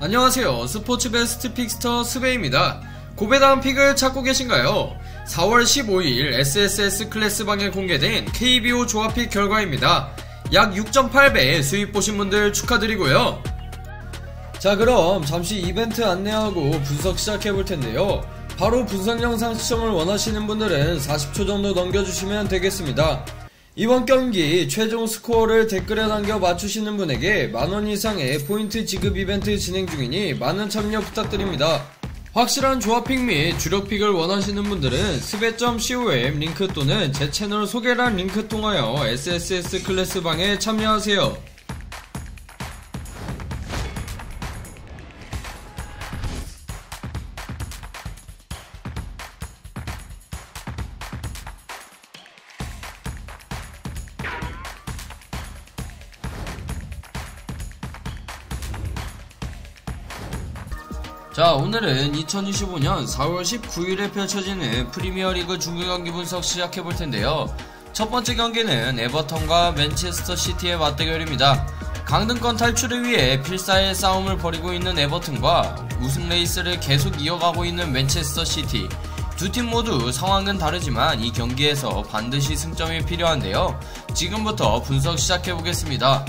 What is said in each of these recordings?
안녕하세요. 스포츠 베스트 픽스터 스베입니다. 고배다운 픽을 찾고 계신가요? 4월 15일 SSS 클래스방에 공개된 KBO 조합픽 결과입니다. 약 6.8배 수익 보신 분들 축하드리고요. 자, 그럼 잠시 이벤트 안내하고 분석 시작해볼 텐데요. 바로 분석 영상 시청을 원하시는 분들은 40초 정도 넘겨주시면 되겠습니다. 이번 경기 최종 스코어를 댓글에 남겨 맞추시는 분에게 만원 이상의 포인트 지급 이벤트 진행 중이니 많은 참여 부탁드립니다. 확실한 조합픽 및 주력픽을 원하시는 분들은 스베.com 링크 또는 제 채널 소개란 링크 통하여 SSS 클래스방에 참여하세요. 자, 오늘은 2025년 4월 19일에 펼쳐지는 프리미어리그 중계경기 분석 시작해볼 텐데요. 첫 번째 경기는 에버턴과 맨체스터 시티의 맞대결입니다. 강등권 탈출을 위해 필사의 싸움을 벌이고 있는 에버턴과 우승 레이스를 계속 이어가고 있는 맨체스터 시티. 두 팀 모두 상황은 다르지만 이 경기에서 반드시 승점이 필요한데요. 지금부터 분석 시작해보겠습니다.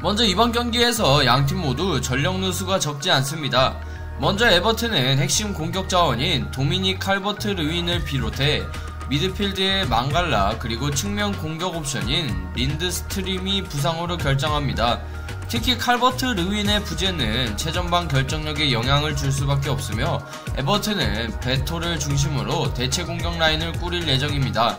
먼저 이번 경기에서 양팀 모두 전력 누수가 적지 않습니다. 먼저 에버튼은 핵심 공격 자원인 도미닉 칼버트 르윈을 비롯해 미드필드의 망갈라 그리고 측면 공격 옵션인 린드스트림이 부상으로 결장합니다. 특히 칼버트 르윈의 부재는 최전방 결정력에 영향을 줄 수밖에 없으며 에버튼은 베토를 중심으로 대체 공격 라인을 꾸릴 예정입니다.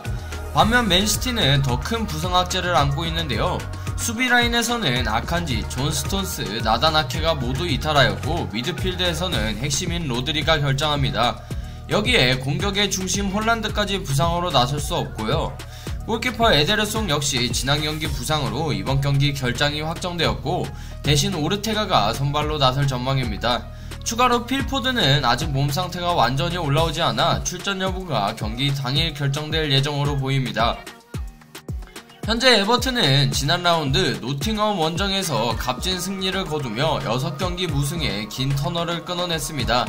반면 맨시티는 더 큰 부상 악재를 안고 있는데요. 수비 라인에서는 아칸지, 존 스톤스, 나단 아케가 모두 이탈하였고 미드필드에서는 핵심인 로드리가 결장합니다. 여기에 공격의 중심 홀란드까지 부상으로 나설 수 없고요. 골키퍼 에데르송 역시 지난 경기 부상으로 이번 경기 결장이 확정되었고 대신 오르테가가 선발로 나설 전망입니다. 추가로 필포드는 아직 몸 상태가 완전히 올라오지 않아 출전 여부가 경기 당일 결정될 예정으로 보입니다. 현재 에버튼은 지난 라운드 노팅엄 원정에서 값진 승리를 거두며 6경기 무승에 긴 터널을 끊어냈습니다.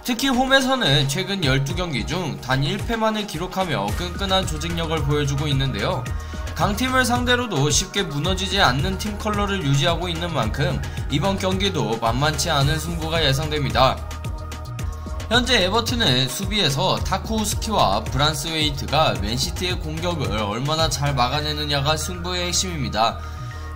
특히 홈에서는 최근 12경기 중 단 1패만을 기록하며 끈끈한 조직력을 보여주고 있는데요. 강팀을 상대로도 쉽게 무너지지 않는 팀 컬러를 유지하고 있는 만큼 이번 경기도 만만치 않은 승부가 예상됩니다. 현재 에버튼은 수비에서 타쿠우스키와 브란스웨이트가 맨시티의 공격을 얼마나 잘 막아내느냐가 승부의 핵심입니다.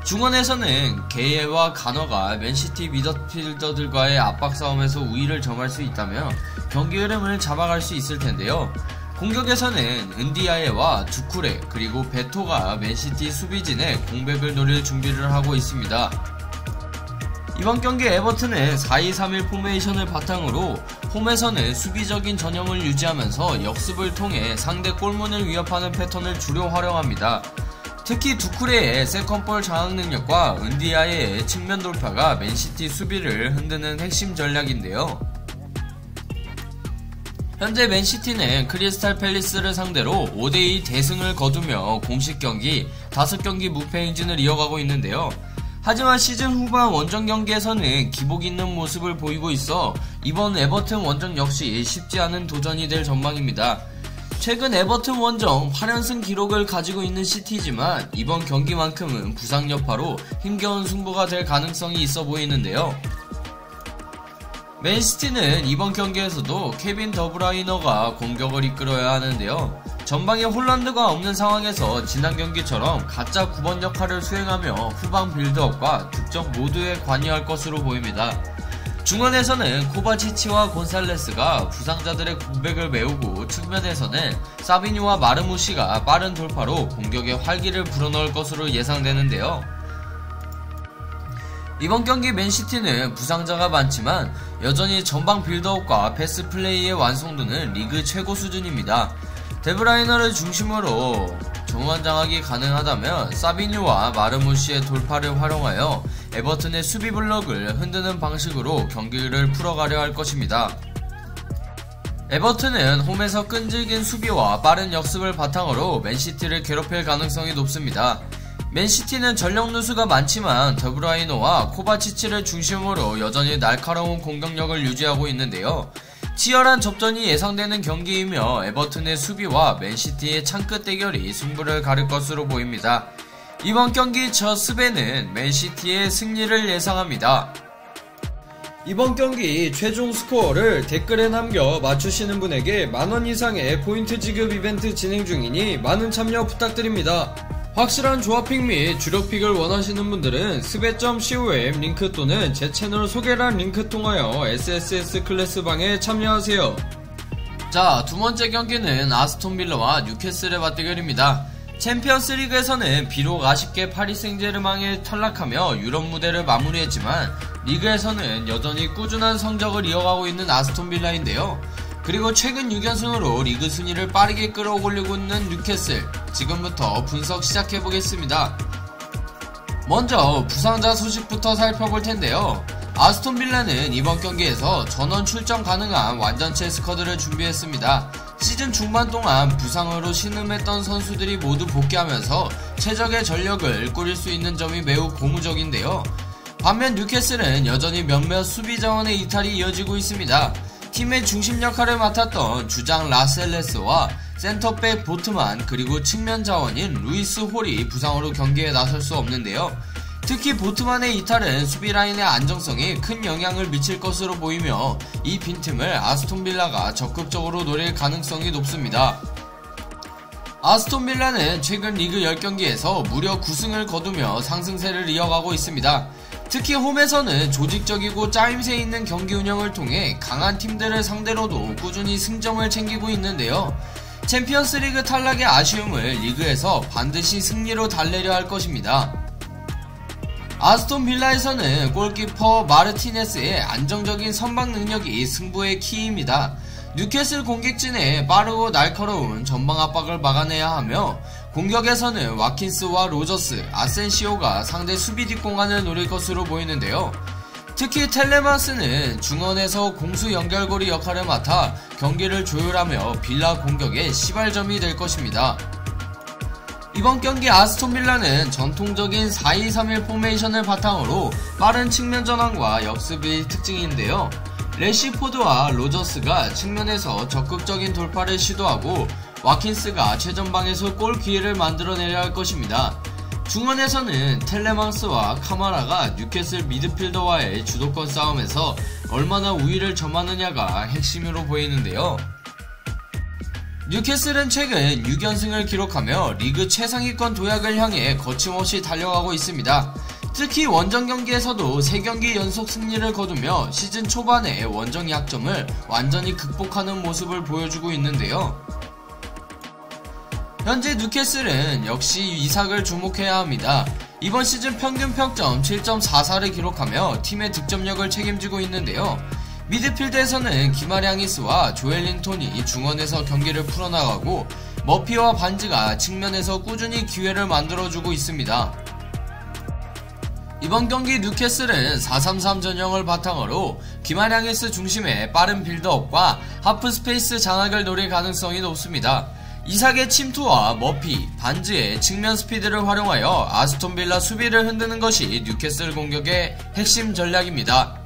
중원에서는 게이와 가너가 맨시티 미드필더들과의 압박 싸움에서 우위를 점할 수 있다며 경기 흐름을 잡아갈 수 있을 텐데요. 공격에서는 은디아예와 두쿠레 그리고 베토가 맨시티 수비진의 공백을 노릴 준비를 하고 있습니다. 이번 경기 에버튼은 4-2-3-1 포메이션을 바탕으로 홈에서는 수비적인 전형을 유지하면서 역습을 통해 상대 골문을 위협하는 패턴을 주로 활용합니다. 특히 두쿠레의 세컨볼 장악 능력과 은디아의 측면 돌파가 맨시티 수비를 흔드는 핵심 전략인데요. 현재 맨시티는 크리스탈 팰리스를 상대로 5대2 대승을 거두며 공식 경기 5경기 무패 행진을 이어가고 있는데요. 하지만 시즌 후반 원정 경기에서는 기복 있는 모습을 보이고 있어 이번 에버튼 원정 역시 쉽지 않은 도전이 될 전망입니다. 최근 에버튼 원정 8연승 기록을 가지고 있는 시티지만 이번 경기만큼은 부상 여파로 힘겨운 승부가 될 가능성이 있어 보이는데요. 맨시티는 이번 경기에서도 케빈 더브라이너가 공격을 이끌어야 하는데요. 전방에 홀란드가 없는 상황에서 지난 경기처럼 가짜 9번 역할을 수행하며 후방 빌드업과 득점 모두에 관여할 것으로 보입니다. 중원에서는 코바치치와 곤살레스가 부상자들의 공백을 메우고 측면에서는 사비뉴와 마르무시가 빠른 돌파로 공격에 활기를 불어넣을 것으로 예상되는데요. 이번 경기 맨시티는 부상자가 많지만 여전히 전방 빌드업과 패스 플레이의 완성도는 리그 최고 수준입니다. 데브라이너를 중심으로 정원 장악이 가능하다면 사비뉴와 마르무시의 돌파를 활용하여 에버튼의 수비 블럭을 흔드는 방식으로 경기를 풀어가려 할 것입니다. 에버튼은 홈에서 끈질긴 수비와 빠른 역습을 바탕으로 맨시티를 괴롭힐 가능성이 높습니다. 맨시티는 전력 누수가 많지만 드브라이너와 코바치치를 중심으로 여전히 날카로운 공격력을 유지하고 있는데요. 치열한 접전이 예상되는 경기이며 에버튼의 수비와 맨시티의 창끝 대결이 승부를 가릴 것으로 보입니다. 이번 경기 저 스베는 맨시티의 승리를 예상합니다. 이번 경기 최종 스코어를 댓글에 남겨 맞추시는 분에게 만원 이상의 포인트 지급 이벤트 진행 중이니 많은 참여 부탁드립니다. 확실한 조합픽 및 주력픽을 원하시는 분들은 스베.com 링크 또는 제 채널 소개란 링크 통하여 SSS 클래스방에 참여하세요. 자, 두번째 경기는 아스톤빌라와 뉴캐슬의 맞대결입니다. 챔피언스 리그에서는 비록 아쉽게 파리 생제르맹에 탈락하며 유럽 무대를 마무리했지만 리그에서는 여전히 꾸준한 성적을 이어가고 있는 아스톤빌라인데요. 그리고 최근 6연승으로 리그 순위를 빠르게 끌어올리고 있는 뉴캐슬, 지금부터 분석 시작해보겠습니다. 먼저 부상자 소식부터 살펴볼 텐데요. 아스톤빌라는 이번 경기에서 전원 출전 가능한 완전체 스쿼드를 준비했습니다. 시즌 중반 동안 부상으로 신음했던 선수들이 모두 복귀하면서 최적의 전력을 꾸릴 수 있는 점이 매우 고무적인데요. 반면 뉴캐슬은 여전히 몇몇 수비 자원의 이탈이 이어지고 있습니다. 팀의 중심 역할을 맡았던 주장 라셀레스와 센터백 보트만, 그리고 측면 자원인 루이스 홀이 부상으로 경기에 나설 수 없는데요. 특히 보트만의 이탈은 수비 라인의 안정성에 큰 영향을 미칠 것으로 보이며 이 빈틈을 아스톤빌라가 적극적으로 노릴 가능성이 높습니다. 아스톤빌라는 최근 리그 10경기에서 무려 9승을 거두며 상승세를 이어가고 있습니다. 특히 홈에서는 조직적이고 짜임새 있는 경기 운영을 통해 강한 팀들을 상대로도 꾸준히 승점을 챙기고 있는데요. 챔피언스리그 탈락의 아쉬움을 리그에서 반드시 승리로 달래려 할 것입니다. 아스톤 빌라에서는 골키퍼 마르티네스의 안정적인 선방 능력이 승부의 키입니다. 뉴캐슬 공격진의 빠르고 날카로운 전방 압박을 막아내야 하며 공격에서는 와킨스와 로저스, 아센시오가 상대 수비 뒷공간을 노릴 것으로 보이는데요. 특히 텔레마스는 중원에서 공수 연결고리 역할을 맡아 경기를 조율하며 빌라 공격의 시발점이 될 것입니다. 이번 경기 아스톤빌라는 전통적인 4-2-3-1 포메이션을 바탕으로 빠른 측면 전환과 역습이 특징인데요. 래시포드와 로저스가 측면에서 적극적인 돌파를 시도하고 와킨스가 최전방에서 골 기회를 만들어내려 할 것입니다. 중원에서는 텔레망스와 카마라가 뉴캐슬 미드필더와의 주도권 싸움에서 얼마나 우위를 점하느냐가 핵심으로 보이는데요. 뉴캐슬은 최근 6연승을 기록하며 리그 최상위권 도약을 향해 거침없이 달려가고 있습니다. 특히 원정 경기에서도 3경기 연속 승리를 거두며 시즌 초반의 원정 약점을 완전히 극복하는 모습을 보여주고 있는데요. 현재 뉴캐슬은 역시 이삭을 주목해야 합니다. 이번 시즌 평균 평점 7.44를 기록하며 팀의 득점력을 책임지고 있는데요. 미드필드에서는 기마량이스와 조엘링톤이 중원에서 경기를 풀어나가고 머피와 반즈가 측면에서 꾸준히 기회를 만들어주고 있습니다. 이번 경기 뉴캐슬은 4-3-3 전형을 바탕으로 기마량이스 중심의 빠른 빌드업과 하프스페이스 장악을 노릴 가능성이 높습니다. 이삭의 침투와 머피, 반즈의 측면 스피드를 활용하여 아스톤빌라 수비를 흔드는 것이 뉴캐슬 공격의 핵심 전략입니다.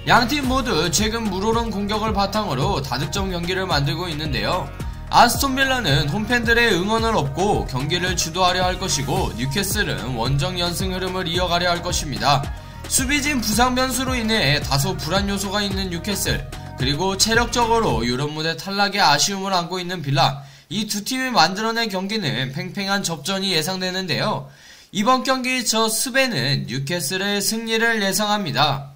양팀 모두 최근 물오른 공격을 바탕으로 다득점 경기를 만들고 있는데요. 아스톤빌라는 홈팬들의 응원을 얻고 경기를 주도하려 할 것이고 뉴캐슬은 원정 연승 흐름을 이어가려 할 것입니다. 수비진 부상 변수로 인해 다소 불안 요소가 있는 뉴캐슬, 그리고 체력적으로 유럽 무대 탈락의 아쉬움을 안고 있는 빌라, 이 두 팀이 만들어낸 경기는 팽팽한 접전이 예상되는데요. 이번 경기 저 스베는 뉴캐슬의 승리를 예상합니다.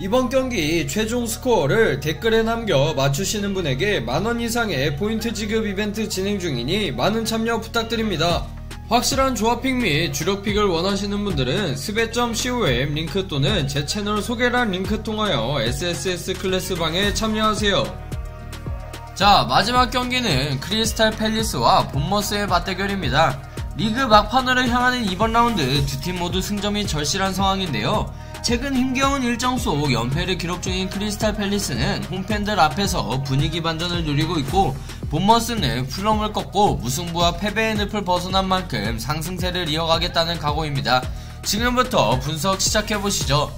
이번 경기 최종 스코어를 댓글에 남겨 맞추시는 분에게 만원 이상의 포인트 지급 이벤트 진행 중이니 많은 참여 부탁드립니다. 확실한 조합픽 및 주력픽을 원하시는 분들은 스베.com 링크 또는 제 채널 소개란 링크 통하여 SSS 클래스방에 참여하세요. 자, 마지막 경기는 크리스탈 팰리스와 본머스의 맞대결입니다. 리그 막판으로 향하는 이번 라운드 두 팀 모두 승점이 절실한 상황인데요. 최근 힘겨운 일정 속 연패를 기록 중인 크리스탈 팰리스는 홈팬들 앞에서 분위기 반전을 누리고 있고, 본머스는 풀럼을 꺾고 무승부와 패배의 늪을 벗어난 만큼 상승세를 이어가겠다는 각오입니다. 지금부터 분석 시작해보시죠.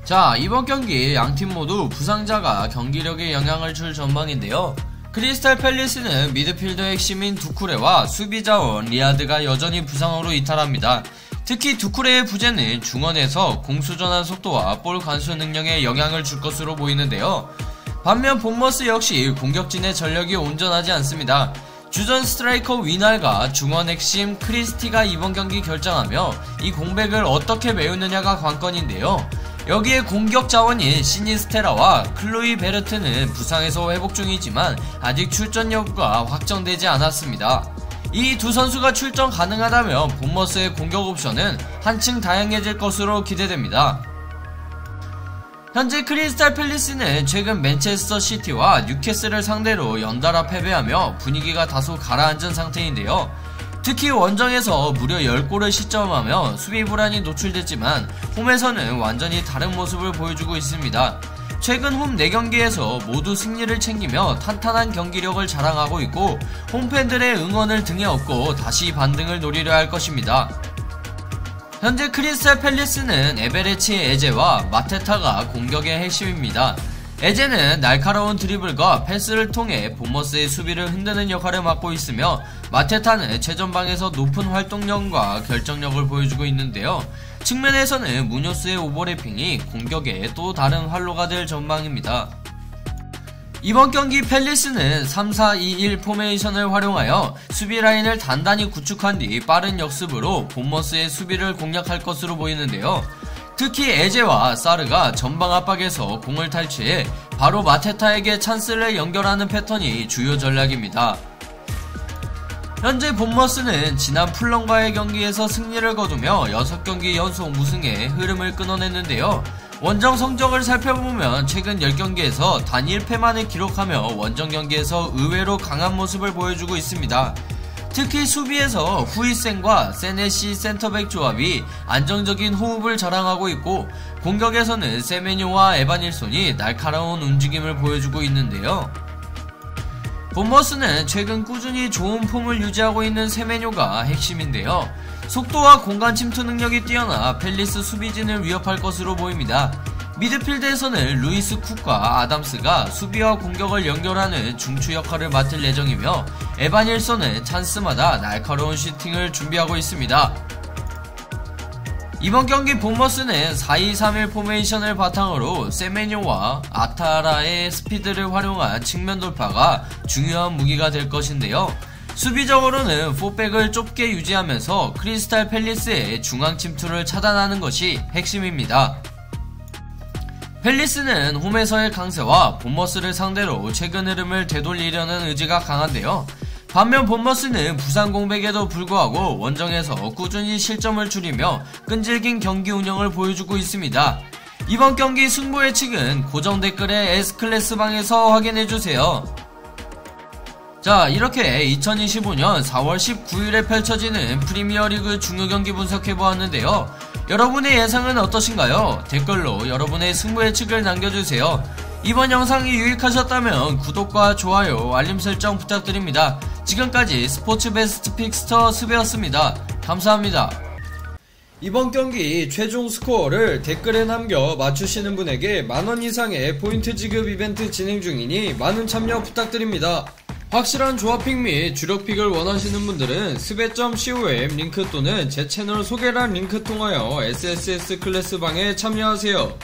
자, 이번 경기 양팀 모두 부상자가 경기력에 영향을 줄 전망인데요. 크리스탈 팰리스는 미드필더 핵심인 두쿠레와 수비자원 리아드가 여전히 부상으로 이탈합니다. 특히 두쿠레의 부재는 중원에서 공수 전환 속도와 볼 관수 능력에 영향을 줄 것으로 보이는데요. 반면 본머스 역시 공격진의 전력이 온전하지 않습니다. 주전 스트라이커 위날과 중원 핵심 크리스티가 이번 경기 결정하며 이 공백을 어떻게 메우느냐가 관건인데요. 여기에 공격 자원인 시니스테라와 클로이 베르트는 부상에서 회복 중이지만 아직 출전 여부가 확정되지 않았습니다. 이 두 선수가 출전 가능하다면 본머스의 공격 옵션은 한층 다양해질 것으로 기대됩니다. 현재 크리스탈 팰리스는 최근 맨체스터 시티와 뉴캐슬을 상대로 연달아 패배하며 분위기가 다소 가라앉은 상태인데요. 특히 원정에서 무려 10골을 시점하며 수비 불안이 노출됐지만 홈에서는 완전히 다른 모습을 보여주고 있습니다. 최근 홈 4경기에서 모두 승리를 챙기며 탄탄한 경기력을 자랑하고 있고, 홈팬들의 응원을 등에 업고 다시 반등을 노리려 할 것입니다. 현재 크리스탈 팰리스는 에베레치 에제와 마테타가 공격의 핵심입니다. 에제는 날카로운 드리블과 패스를 통해 본머스의 수비를 흔드는 역할을 맡고 있으며, 마테타는 최전방에서 높은 활동력과 결정력을 보여주고 있는데요. 측면에서는 무뇨스의 오버래핑이 공격의 또 다른 활로가 될 전망입니다. 이번 경기 팰리스는 3-4-2-1 포메이션을 활용하여 수비 라인을 단단히 구축한 뒤 빠른 역습으로 본머스의 수비를 공략할 것으로 보이는데요. 특히 에제와 사르가 전방 압박에서 공을 탈취해 바로 마테타에게 찬스를 연결하는 패턴이 주요 전략입니다. 현재 본머스는 지난 풀럼과의 경기에서 승리를 거두며 6경기 연속 무승에 흐름을 끊어냈는데요. 원정 성적을 살펴보면 최근 10경기에서 단 1패만을 기록하며 원정 경기에서 의외로 강한 모습을 보여주고 있습니다. 특히 수비에서 후이센과 세네시 센터백 조합이 안정적인 호흡을 자랑하고 있고, 공격에서는 세메뇨와 에바닐손이 날카로운 움직임을 보여주고 있는데요. 본머스는 최근 꾸준히 좋은 폼을 유지하고 있는 세메뇨가 핵심인데요. 속도와 공간 침투 능력이 뛰어나 팰리스 수비진을 위협할 것으로 보입니다. 미드필드에서는 루이스 쿡과 아담스가 수비와 공격을 연결하는 중추 역할을 맡을 예정이며, 에바닐손은 찬스마다 날카로운 슈팅을 준비하고 있습니다. 이번 경기 본머스는 4-2-3-1 포메이션을 바탕으로 세메뇨와 아타라의 스피드를 활용한 측면 돌파가 중요한 무기가 될 것인데요. 수비적으로는 4백을 좁게 유지하면서 크리스탈 팰리스의 중앙 침투를 차단하는 것이 핵심입니다. 팰리스는 홈에서의 강세와 본머스를 상대로 최근 흐름을 되돌리려는 의지가 강한데요. 반면 본머스는 부상 공백에도 불구하고 원정에서 꾸준히 실점을 줄이며 끈질긴 경기 운영을 보여주고 있습니다. 이번 경기 승부 예측은 고정 댓글에 S클래스 방에서 확인해주세요. 자, 이렇게 2025년 4월 19일에 펼쳐지는 프리미어리그 중요 경기 분석해보았는데요. 여러분의 예상은 어떠신가요? 댓글로 여러분의 승부 예측을 남겨주세요. 이번 영상이 유익하셨다면 구독과 좋아요, 알림 설정 부탁드립니다. 지금까지 스포츠 베스트 픽스터 스베였습니다. 감사합니다. 이번 경기 최종 스코어를 댓글에 남겨 맞추시는 분에게 만원 이상의 포인트 지급 이벤트 진행 중이니 많은 참여 부탁드립니다. 확실한 조합픽 및 주력픽을 원하시는 분들은 스베.com 링크 또는 제 채널 소개란 링크 통하여 SSS 클래스 방에 참여하세요.